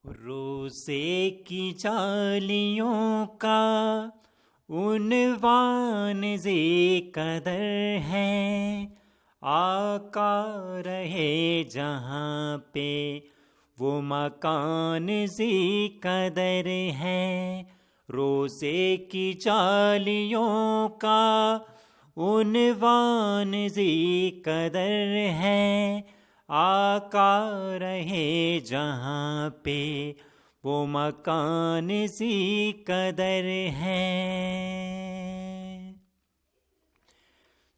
روزے کی جالیوں کا عنوان ذی قدر ہے، آقا رہے جہاں پہ وہ مکان ذی قدر ہے۔ روزے کی جالیوں کا عنوان ذی قدر ہے، آقا رہے جہاں پہ وہ مکان ذی قدر ہے۔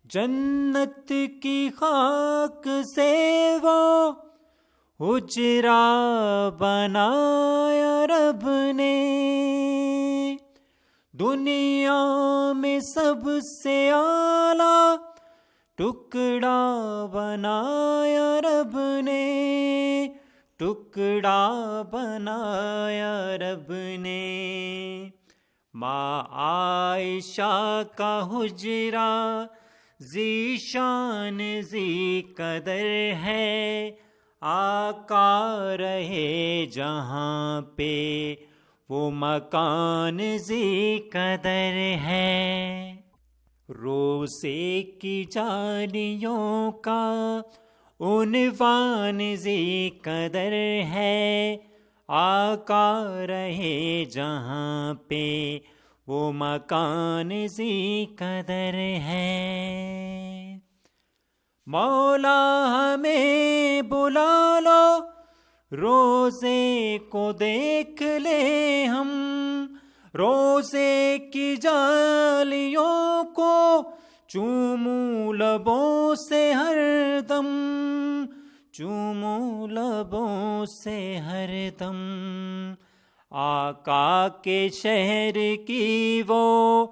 جنت کی خاک سے وہ حجرہ بنایا رب نے، دنیا میں سب سے اعلیٰ ٹکڑا بنایا رب نے، ٹکڑا بنایا رب نے۔ ماں عائشہ کا حجرہ ذی شان ذی قدر ہے، آقا رہے جہاں پہ وہ مکان ذی قدر ہے۔ روزے کی جالیوں کا عنوان ذی قدر ہے، آقا رہے جہاں پہ وہ مکان ذی قدر ہے۔ مولا ہمیں بلا لو، روزے کو دیکھ لے ہم، روزے کی جالیوں کو چوموں لبوں سے ہر دم، چوموں لبوں سے ہر دم۔ آقا کے شہر کی وہ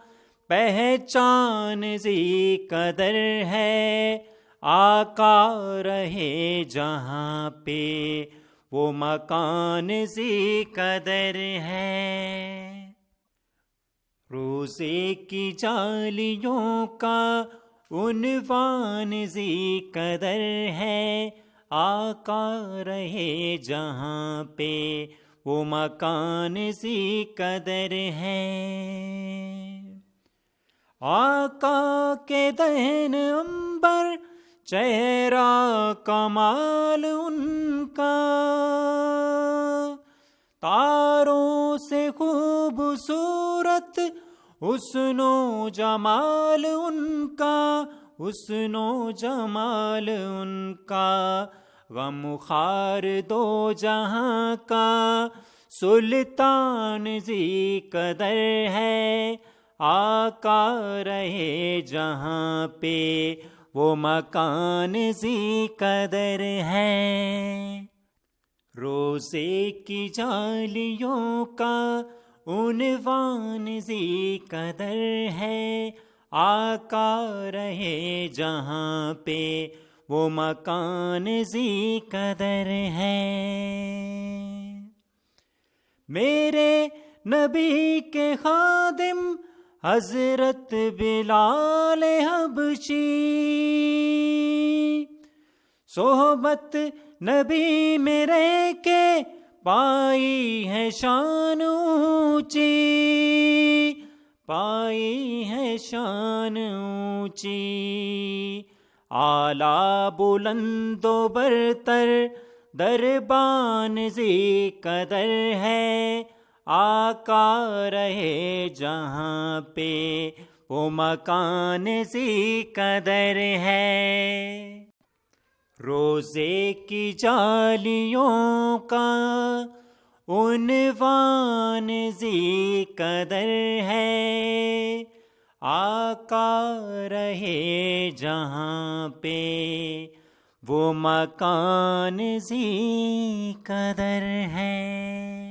پہچان ذی قدر ہے، آقا رہے جہاں پہ وہ مکان ذی قدر ہے۔ روزے کی جالیوں کا عنوان ذی قدر ہے، آقا رہے جہاں پہ وہ مکان ذی قدر ہے۔ آقا کے دہن عنبر، چہرہ کمال ان کا، تاروں سے خوبصورت حسن و جمال ان کا، حسن و جمال ان کا۔ غم خوار دو جہاں کا سلطان ذی قدر ہے، آقا رہے جہاں پہ وہ مکان ذی قدر ہے۔ روزے کی جالیوں کا عنوان ذی قدر ہے، آقا رہے جہاں پہ وہ مکان ذی قدر ہے۔ میرے نبی کے خادم حضرت بلال حبشی، صحبت نبی میں رہ کے پائی ہے شان اونچی، پائی ہے شان اونچی۔ اعلیٰ بلند و برتر دربان ذی قدر ہے، آقا رہے جہاں پہ وہ مکان ذی قدر ہے۔ روزے کی جالیوں کا عنوان ذی قدر ہے، آقا رہے جہاں پہ وہ مکان ذی قدر ہے۔